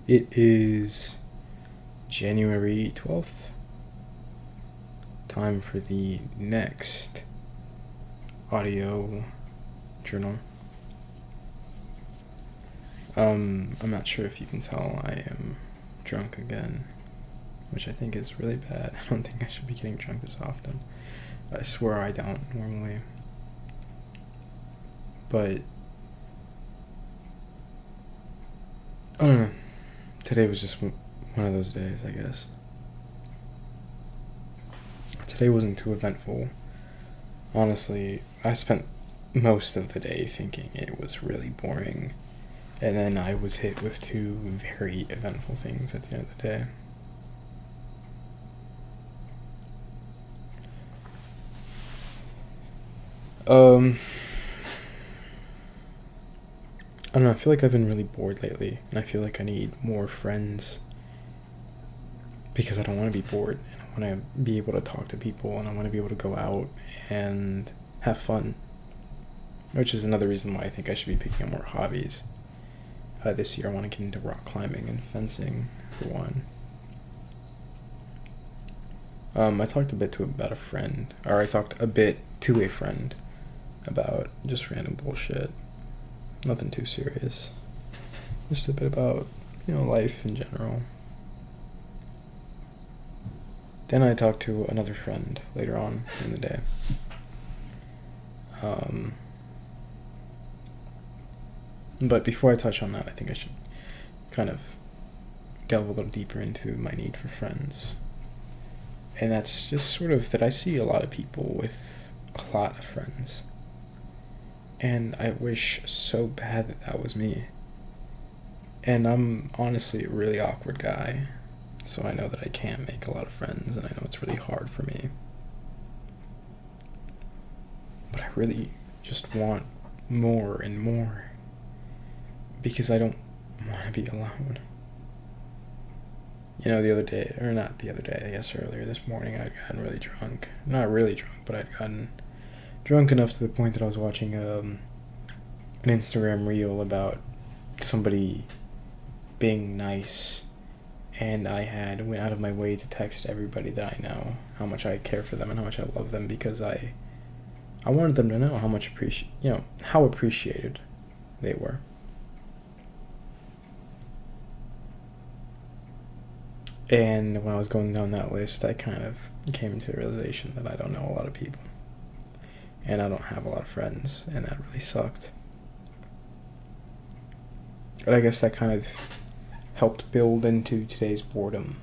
It is January 12th. Time for the next audio journal. I'm not sure if you can tell, I am drunk again, which I think is really bad. I don't think I should be getting drunk this often. I swear I don't normally. But I don't know. Today was just one of those days, I guess. Today wasn't too eventful. Honestly, I spent most of the day thinking it was really boring. And then I was hit with two very eventful things at the end of the day. I don't know, I feel like I've been really bored lately, and I feel like I need more friends. Because I don't want to be bored, and I want to be able to talk to people, and I want to be able to go out and have fun. Which is another reason why I think I should be picking up more hobbies. This year I want to get into rock climbing and fencing, for one. I talked a bit to a friend about just random bullshit. Nothing too serious. Just a bit about, life in general. Then I talked to another friend later on in the day. But before I touch on that, I think I should kind of delve a little deeper into my need for friends. And that's just sort of that I see a lot of people with a lot of friends. And I wish so bad that was me. And I'm honestly a really awkward guy. So I know that I can't make a lot of friends, and I know it's really hard for me. But I really just want more and more. Because I don't want to be alone. The other day, or not the other day, I guess earlier this morning, I'd gotten really drunk. Not really drunk, but I'd gotten drunk enough to the point that I was watching an Instagram reel about somebody being nice, and I went out of my way to text everybody that I know how much I care for them and how much I love them, because I wanted them to know how much how appreciated they were. And when I was going down that list, I kind of came to the realization that I don't know a lot of people. And I don't have a lot of friends, and that really sucked. But I guess that kind of helped build into today's boredom.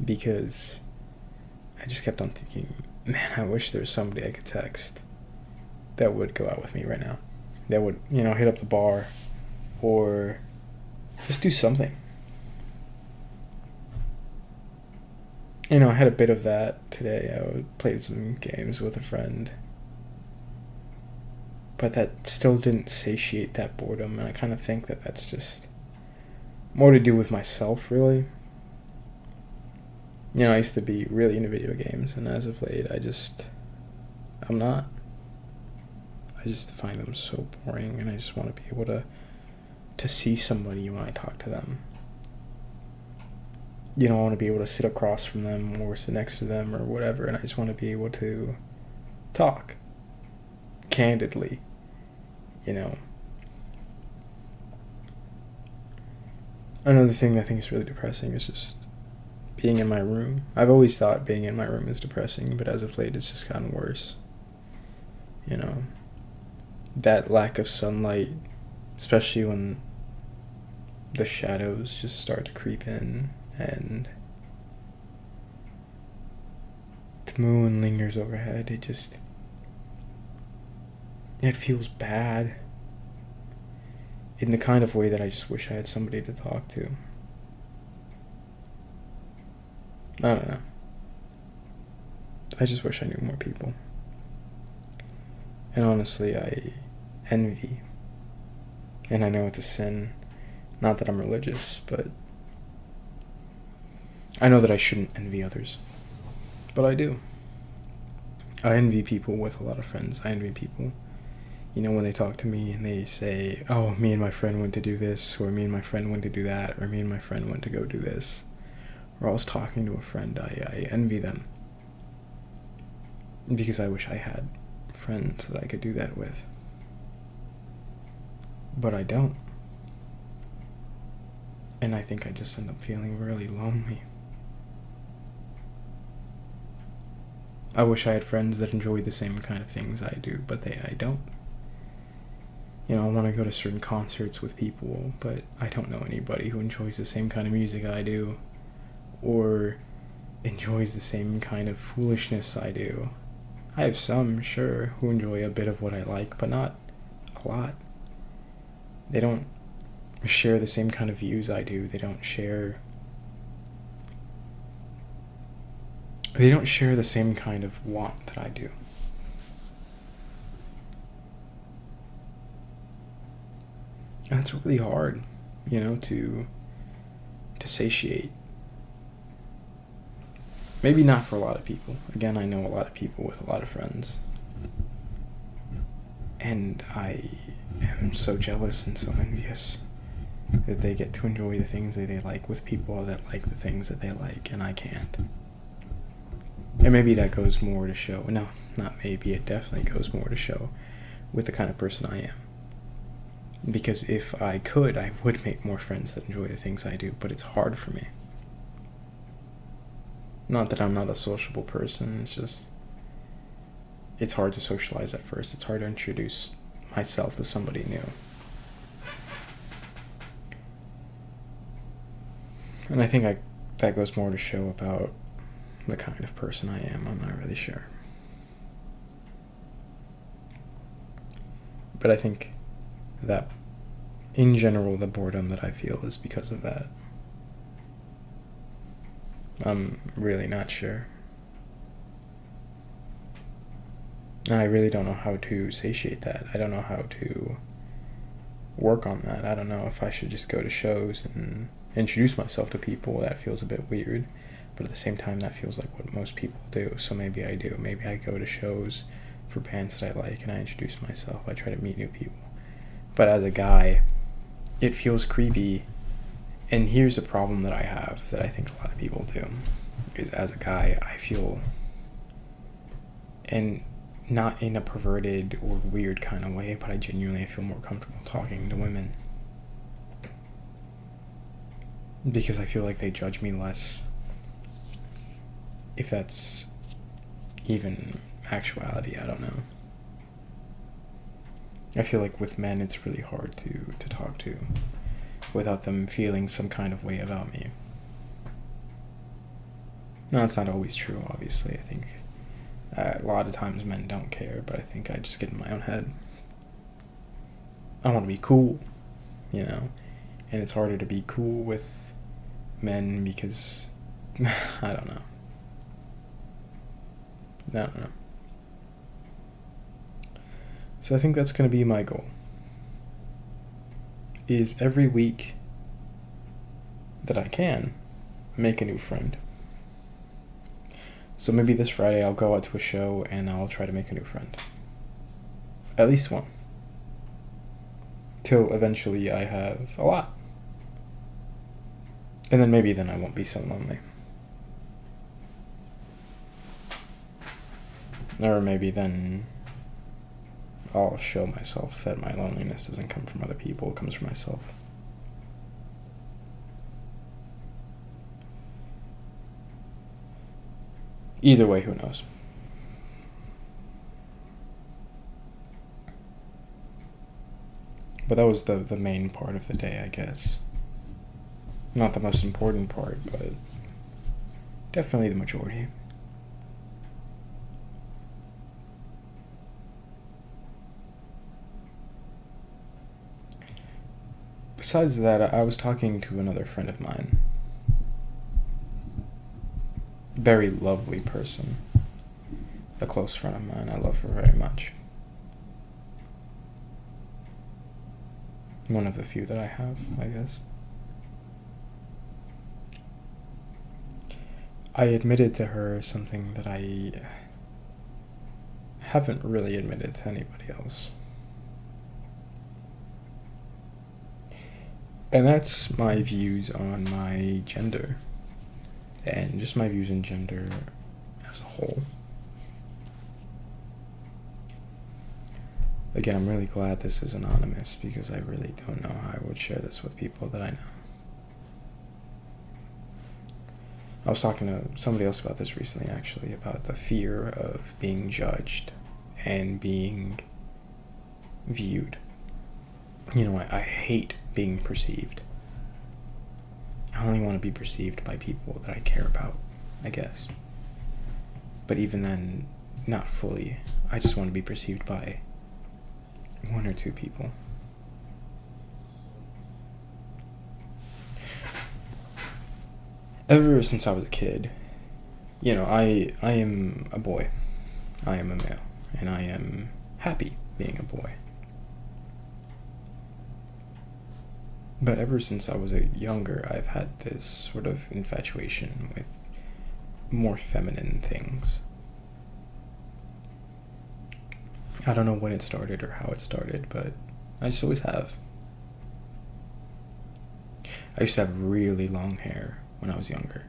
Because I just kept on thinking, man, I wish there was somebody I could text that would go out with me right now. That would, hit up the bar or just do something. I had a bit of that today. I played some games with a friend. But that still didn't satiate that boredom, and I kind of think that that's just more to do with myself, really. I used to be really into video games, and as of late, I'm not. I just find them so boring, and I just want to be able to see somebody when I talk to them. I want to be able to sit across from them or sit next to them or whatever, and I just want to be able to talk candidly, Another thing I think is really depressing is just being in my room. I've always thought being in my room is depressing, but as of late it's just gotten worse. That lack of sunlight, especially when the shadows just start to creep in and the moon lingers overhead, it feels bad in the kind of way that I just wish I had somebody to talk to. I don't know. I just wish I knew more people. And honestly, I envy. And I know it's a sin. Not that I'm religious, but I know that I shouldn't envy others. But I do. I envy people with a lot of friends. I envy people You know, when they talk to me and they say, oh, me and my friend went to do this, or me and my friend went to do that, or me and my friend went to go do this, or I was talking to a friend, I envy them. Because I wish I had friends that I could do that with. But I don't. And I think I just end up feeling really lonely. I wish I had friends that enjoy the same kind of things I do, but I don't. You know, I want to go to certain concerts with people, but I don't know anybody who enjoys the same kind of music I do, or enjoys the same kind of foolishness I do. I have some, sure, who enjoy a bit of what I like, but not a lot. They don't share the same kind of views I do. They don't share the same kind of want that I do. And that's really hard, you know, to satiate. Maybe not for a lot of people. Again, I know a lot of people with a lot of friends. And I am so jealous and so envious that they get to enjoy the things that they like with people that like the things that they like, and I can't. And maybe that goes more to show, no, not maybe, it definitely goes more to show with the kind of person I am. Because if I could, I would make more friends that enjoy the things I do, but it's hard for me. Not that I'm not a sociable person, it's just, it's hard to socialize at first. It's hard to introduce myself to somebody new. And I think that goes more to show about the kind of person I am. I'm not really sure. But I think that, in general, the boredom that I feel is because of that. I'm really not sure. And I really don't know how to satiate that. I don't know how to work on that. I don't know if I should just go to shows and introduce myself to people. That feels a bit weird. But at the same time, that feels like what most people do. So maybe I do. Maybe I go to shows for bands that I like and I introduce myself. I try to meet new people. But as a guy, it feels creepy. And here's a problem that I have that I think a lot of people do. Is as a guy, I feel, and not in a perverted or weird kind of way, but I genuinely feel more comfortable talking to women. Because I feel like they judge me less. If that's even actuality, I don't know. I feel like with men it's really hard to talk to without them feeling some kind of way about me. No, it's not always true, obviously. I think a lot of times men don't care, but I think I just get in my own head. I want to be cool, you know? And it's harder to be cool with men because, I don't know. So I think that's going to be my goal. Is every week that I can, make a new friend. So maybe this Friday I'll go out to a show and I'll try to make a new friend. At least one. Till eventually I have a lot. And then maybe then I won't be so lonely. Or maybe then I'll show myself that my loneliness doesn't come from other people, it comes from myself. Either way, who knows? But that was the main part of the day, I guess. Not the most important part, but definitely the majority. Besides that, I was talking to another friend of mine. Very lovely person. A close friend of mine. I love her very much. One of the few that I have, I guess. I admitted to her something that I haven't really admitted to anybody else. And that's my views on my gender. And just my views on gender as a whole. Again, I'm really glad this is anonymous because I really don't know how I would share this with people that I know. I was talking to somebody else about this recently, actually, about the fear of being judged and being viewed. You know, I hate being perceived. I only want to be perceived by people that I care about, I guess. But even then, not fully. I just want to be perceived by one or two people. Ever since I was a kid, you know, I am a boy. I am a male. And I am happy being a boy. But ever since I was younger, I've had this sort of infatuation with more feminine things. I don't know when it started or how it started, but I just always have. I used to have really long hair when I was younger.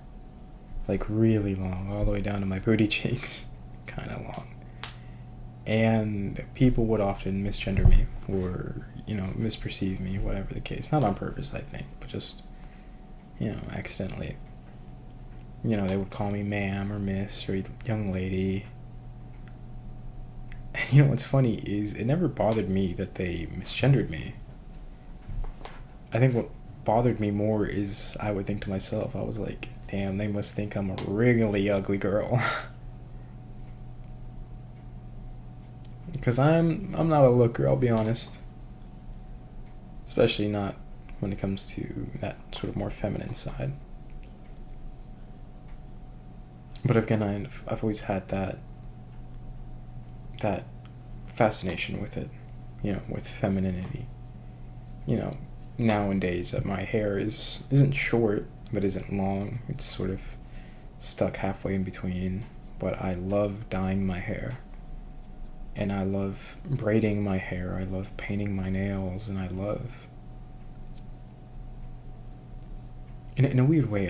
Like really long, all the way down to my booty cheeks. Kind of long. And people would often misgender me or, you know, misperceive me, whatever the case. Not on purpose, I think, but just, you know, accidentally. You know, they would call me ma'am or miss or young lady. And you know what's funny is it never bothered me that they misgendered me. I think what bothered me more is I would think to myself, I was like, damn, they must think I'm a really ugly girl. Because I'm not a looker, I'll be honest. Especially not when it comes to that sort of more feminine side. But again, I've always had that fascination with it, you know, with femininity. You know, nowadays my hair isn't short, but isn't long. It's sort of stuck halfway in between. But I love dyeing my hair. And I love braiding my hair. I love painting my nails. And I love... In a weird way,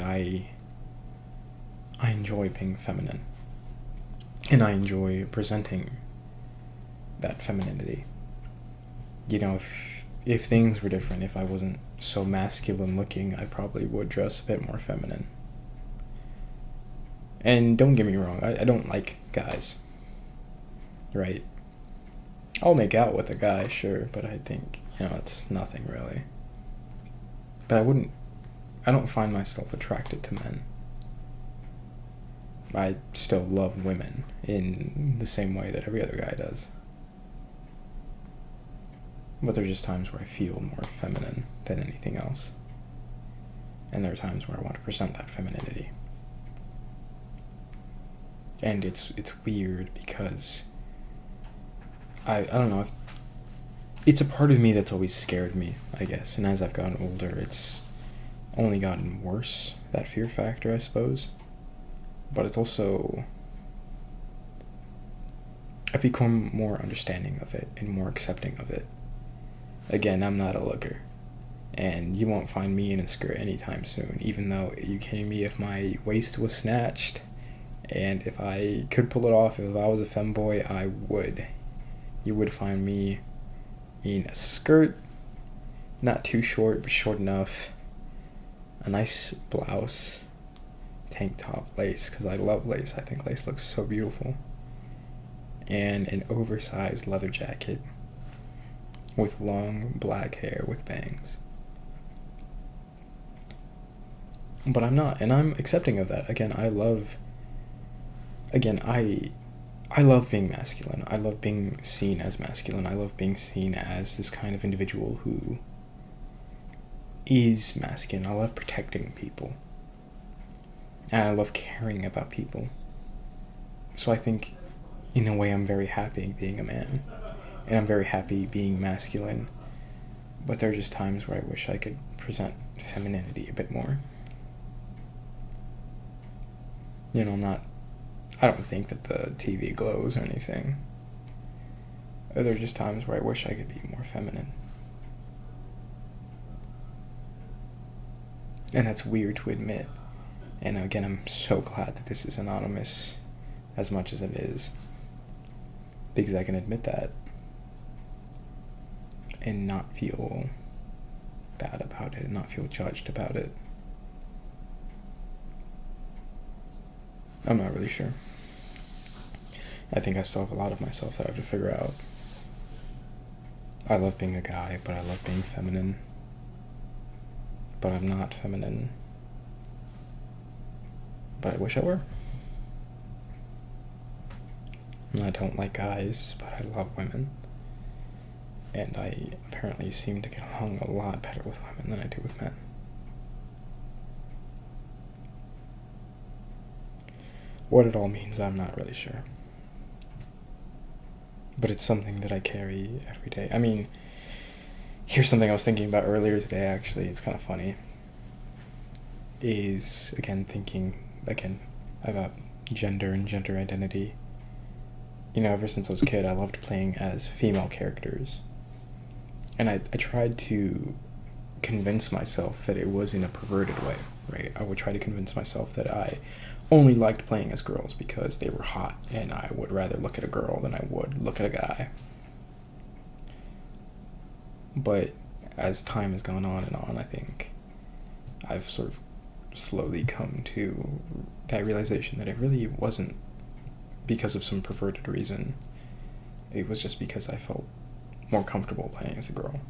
I enjoy being feminine. And I enjoy presenting that femininity. You know, if things were different, if I wasn't so masculine looking, I probably would dress a bit more feminine. And don't get me wrong, I don't like guys. Right? I'll make out with a guy, sure, but I think, you know, it's nothing really. But I don't find myself attracted to men. I still love women in the same way that every other guy does. But there's just times where I feel more feminine than anything else. And there are times where I want to present that femininity. And it's weird because I don't know, it's a part of me that's always scared me, I guess. And as I've gotten older, it's only gotten worse, that fear factor, I suppose. But it's also... I've become more understanding of it and more accepting of it. Again, I'm not a looker. And you won't find me in a skirt anytime soon, even though, are you kidding me, if my waist was snatched, and if I could pull it off, if I was a femboy, I would. You would find me in a skirt, not too short, but short enough, a nice blouse, tank top, lace, because I love lace. I think lace looks so beautiful. And an oversized leather jacket with long black hair with bangs. But I'm not, and I'm accepting of that. Again, I love being masculine. I love being seen as masculine. I love being seen as this kind of individual who is masculine. I love protecting people. And I love caring about people. So I think, in a way, I'm very happy being a man. And I'm very happy being masculine. But there are just times where I wish I could present femininity a bit more. You know, I don't think that the TV glows or anything. There are just times where I wish I could be more feminine. And that's weird to admit. And again, I'm so glad that this is anonymous as much as it is, because I can admit that and not feel bad about it and not feel judged about it. I'm not really sure. I think I still have a lot of myself that I have to figure out. I love being a guy, but I love being feminine. But I'm not feminine. But I wish I were. And I don't like guys, but I love women. And I apparently seem to get along a lot better with women than I do with men. What it all means, I'm not really sure. But it's something that I carry every day. I mean, here's something I was thinking about earlier today, actually. It's kind of funny. Is, thinking about gender and gender identity. You know, ever since I was a kid, I loved playing as female characters. And I tried to convince myself that it was in a perverted way, right? I would try to convince myself that I only liked playing as girls because they were hot, and I would rather look at a girl than I would look at a guy. But as time has gone on and on, I think I've sort of slowly come to that realization that it really wasn't because of some perverted reason. It was just because I felt more comfortable playing as a girl.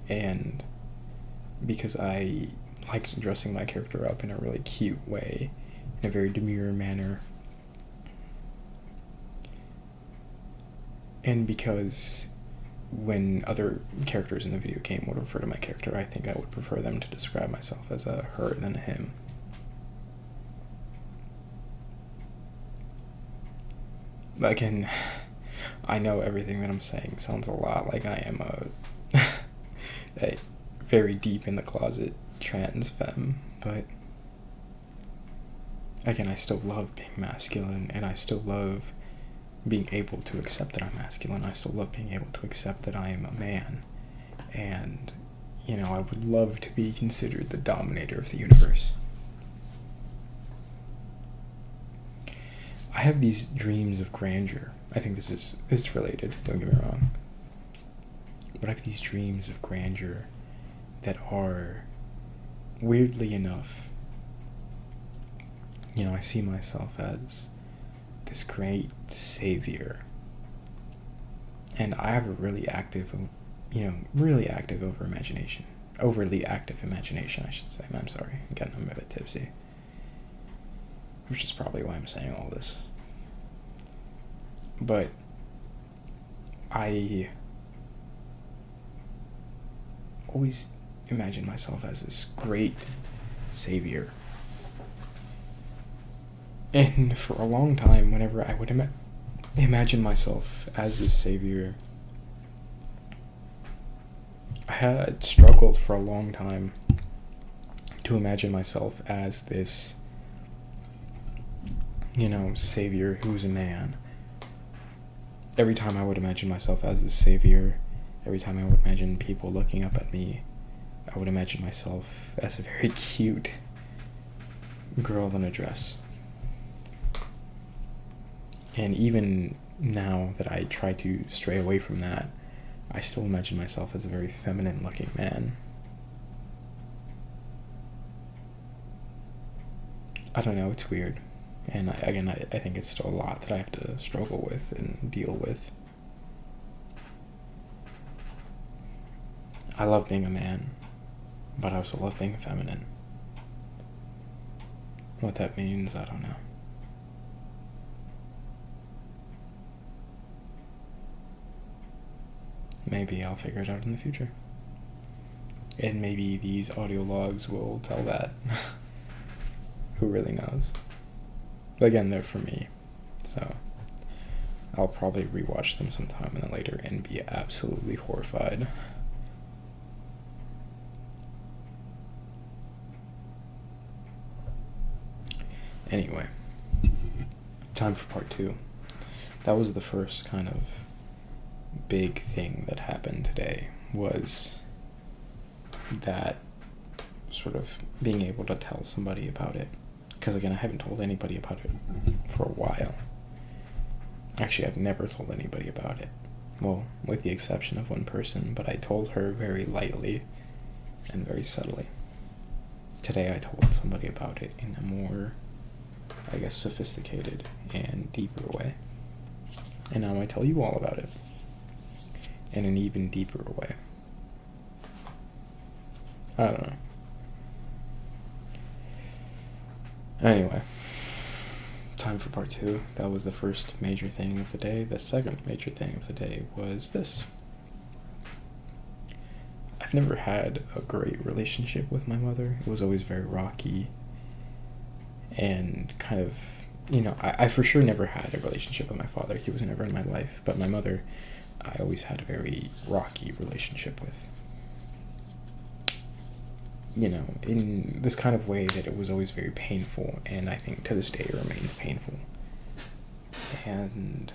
And because I liked dressing my character up in a really cute way, in a very demure manner. And because when other characters in the video game would refer to my character, I think I would prefer them to describe myself as a her than a him. Again, I know everything that I'm saying sounds a lot like I am a very deep in the closet trans femme, but again, I still love being masculine, and I still love being able to accept that I'm masculine. I still love being able to accept that I am a man, and, you know, I would love to be considered the dominator of the universe. I have these dreams of grandeur. I think this is related, don't get me wrong. But I have these dreams of grandeur that are, weirdly enough, you know, I see myself as this great savior. And I have a really active imagination. Overly active imagination, I should say. I'm sorry. Again, I'm a bit tipsy. Which is probably why I'm saying all this. But I always imagine myself as this great savior. And for a long time, whenever I would imagine myself as this savior, I had struggled for a long time to imagine myself as this, you know, savior who's a man. Every time I would imagine myself as this savior, every time I would imagine people looking up at me, I would imagine myself as a very cute girl in a dress. And even now that I try to stray away from that, I still imagine myself as a very feminine looking man. I don't know, it's weird. And I think it's still a lot that I have to struggle with and deal with. I love being a man, but I also love being feminine. What that means, I don't know. Maybe I'll figure it out in the future. And maybe these audio logs will tell that. Who really knows? But again, they're for me. So I'll probably rewatch them sometime in the later and be absolutely horrified. Anyway, time for part 2. That was the first kind of big thing that happened today, was that, sort of being able to tell somebody about it. Because again, I haven't told anybody about it for a while. Actually, I've never told anybody about it. Well, with the exception of one person, but I told her very lightly and very subtly. Today I told somebody about it in a more, I guess, sophisticated and deeper way. And now I tell you all about it in an even deeper way. I don't know. Anyway, time for part 2. That was the first major thing of the day. The second major thing of the day was this. I've never had a great relationship with my mother. It was always very rocky and kind of, I for sure never had a relationship with my father. He was never in my life. But my mother, I always had a very rocky relationship with. In this kind of way that it was always very painful, and I think to this day it remains painful. And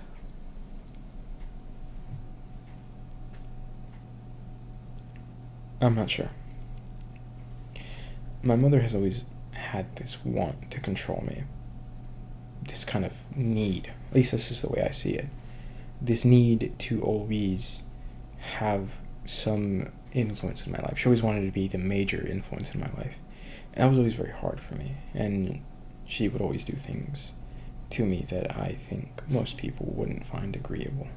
I'm not sure. My mother has always had this want to control me. This kind of need, at least this is the way I see it. This need to always have some influence in my life. She always wanted to be the major influence in my life. And that was always very hard for me. And she would always do things to me that I think most people wouldn't find agreeable.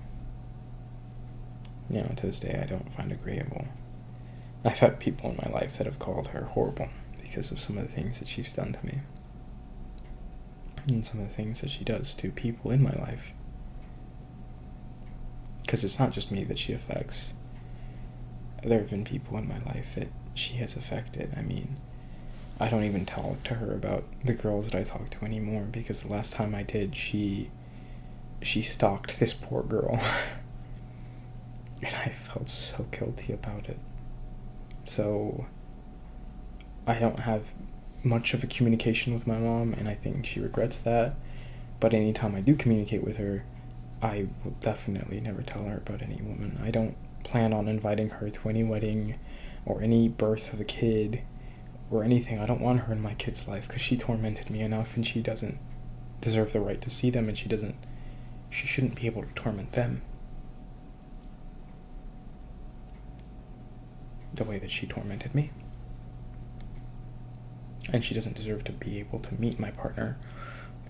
To this day I don't find agreeable. I've had people in my life that have called her horrible because of some of the things that she's done to me. And some of the things that she does to people in my life. Because it's not just me that she affects. There have been people in my life that she has affected. I mean, I don't even talk to her about the girls that I talk to anymore, because the last time I did, she stalked this poor girl. And I felt so guilty about it. So, I don't have much of a communication with my mom, and I think she regrets that. But anytime I do communicate with her, I will definitely never tell her about any woman. I don't plan on inviting her to any wedding or any birth of a kid or anything. I don't want her in my kid's life because she tormented me enough, and she doesn't deserve the right to see them, and she shouldn't be able to torment them the way that she tormented me. And she doesn't deserve to be able to meet my partner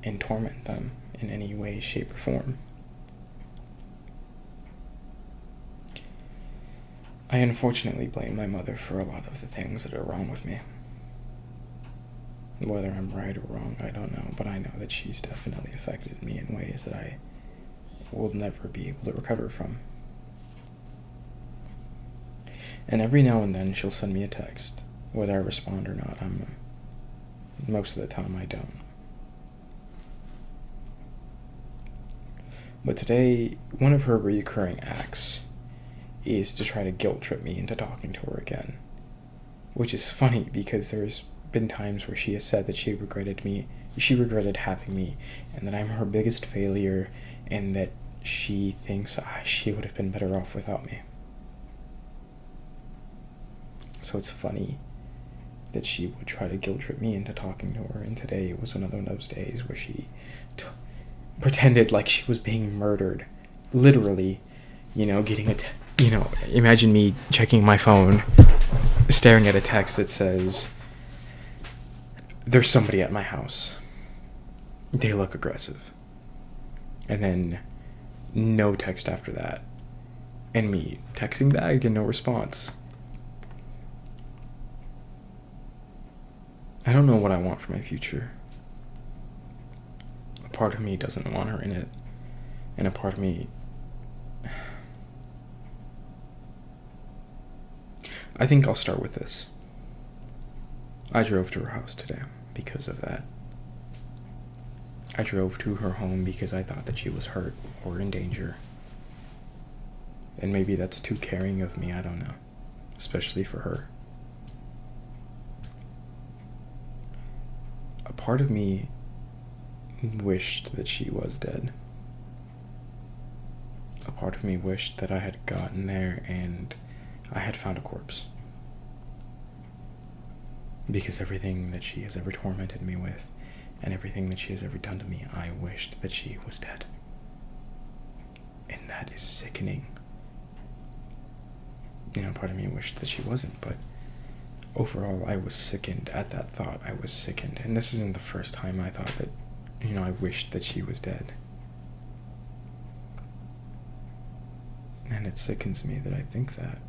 and torment them in any way, shape, or form. I unfortunately blame my mother for a lot of the things that are wrong with me. Whether I'm right or wrong, I don't know, but I know that she's definitely affected me in ways that I will never be able to recover from. And every now and then she'll send me a text, whether I respond or not. Most of the time I don't. But today, one of her recurring acts is to try to guilt trip me into talking to her again. Which is funny, because there's been times where she has said that she regretted having me, and that I'm her biggest failure, and that she thinks she would have been better off without me. So it's funny that she would try to guilt trip me into talking to her, and today was one of those days where she pretended like she was being murdered. Literally, getting imagine me checking my phone, staring at a text that says, "There's somebody at my house. They look aggressive." And then no text after that. And me texting back and no response. I don't know what I want for my future. A part of me doesn't want her in it. And a part of me... I think I'll start with this. I drove to her house today because of that. I drove to her home because I thought that she was hurt or in danger. And maybe that's too caring of me, I don't know. Especially for her. A part of me wished that she was dead. A part of me wished that I had gotten there and I had found a corpse. Because everything that she has ever tormented me with, and everything that she has ever done to me, I wished that she was dead. And that is sickening. Part of me wished that she wasn't, but overall, I was sickened at that thought. I was sickened. And this isn't the first time I thought that, I wished that she was dead. And it sickens me that I think that.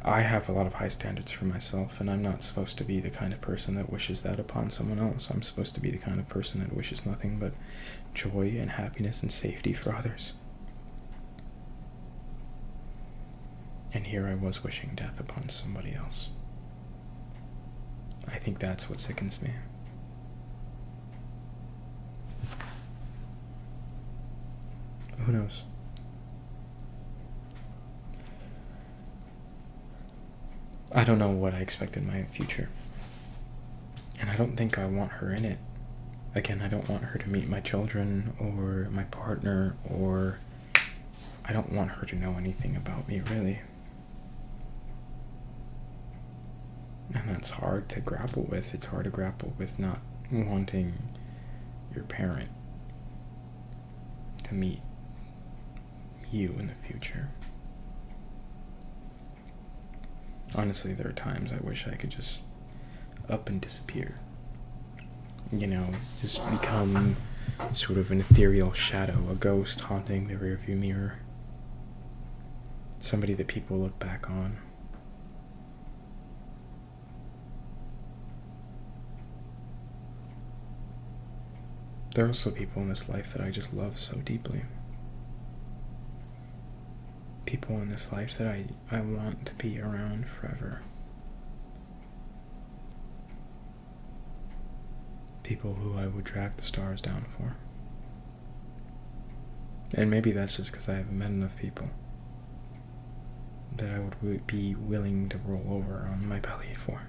I have a lot of high standards for myself, and I'm not supposed to be the kind of person that wishes that upon someone else. I'm supposed to be the kind of person that wishes nothing but joy and happiness and safety for others. And here I was wishing death upon somebody else. I think that's what sickens me. Who knows? I don't know what I expect in my future. And I don't think I want her in it. Again, I don't want her to meet my children or my partner, or I don't want her to know anything about me, really. And that's hard to grapple with. It's hard to grapple with not wanting your parent to meet you in the future. Honestly, there are times I wish I could just up and disappear. Just become sort of an ethereal shadow, a ghost haunting the rearview mirror. Somebody that people look back on. There are also people in this life that I just love so deeply. People in this life that I want to be around forever. People who I would drag the stars down for. And maybe that's just because I haven't met enough people that I would be willing to roll over on my belly for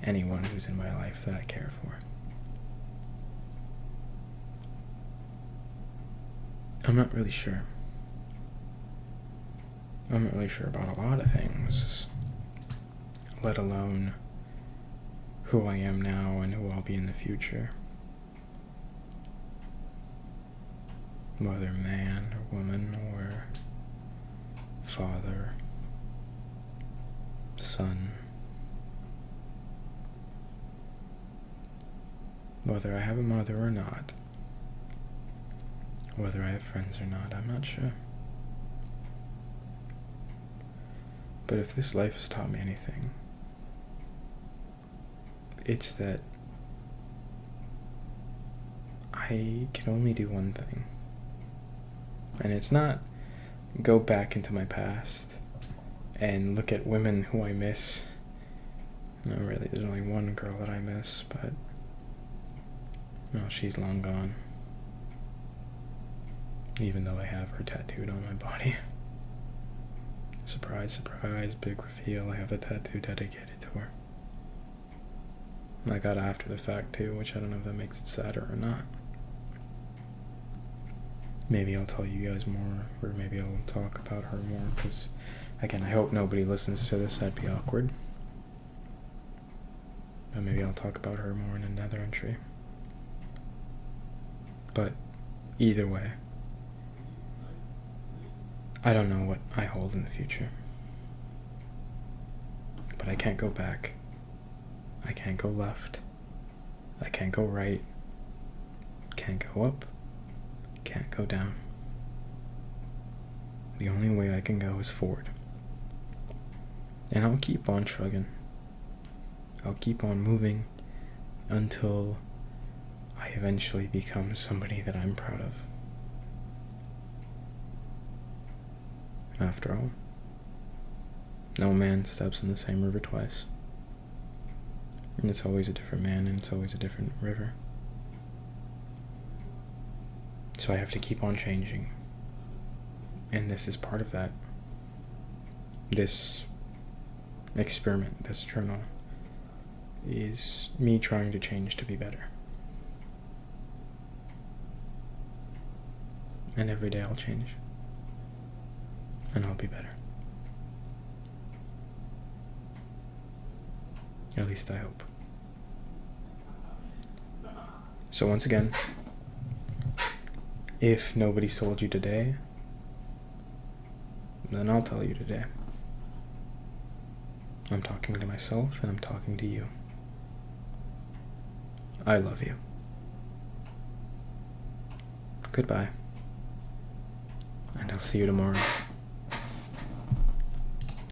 anyone who's in my life that I care for. I'm not really sure. I'm not really sure about a lot of things, let alone who I am now and who I'll be in the future. Whether man or woman or father, son. Whether I have a mother or not. Whether I have friends or not, I'm not sure. But if this life has taught me anything, it's that I can only do one thing. And it's not go back into my past and look at women who I miss. No, really, there's only one girl that I miss, but no, she's long gone. Even though I have her tattooed on my body. Surprise, surprise, big reveal, I have a tattoo dedicated to her. I got it after the fact too, which I don't know if that makes it sadder or not. Maybe I'll tell you guys more, or maybe I'll talk about her more, because, again, I hope nobody listens to this, that'd be awkward. But maybe I'll talk about her more in another entry. But, either way, I don't know what I hold in the future. But I can't go back. I can't go left. I can't go right. Can't go up. Can't go down. The only way I can go is forward. And I'll keep on shrugging. I'll keep on moving until I eventually become somebody that I'm proud of. After all, no man steps in the same river twice. And it's always a different man, and it's always a different river. So I have to keep on changing. And this is part of that. This experiment, this journal, is me trying to change to be better. And every day I'll change. And I'll be better. At least I hope. So once again, if nobody's told you today, then I'll tell you today. I'm talking to myself and I'm talking to you. I love you. Goodbye. And I'll see you tomorrow.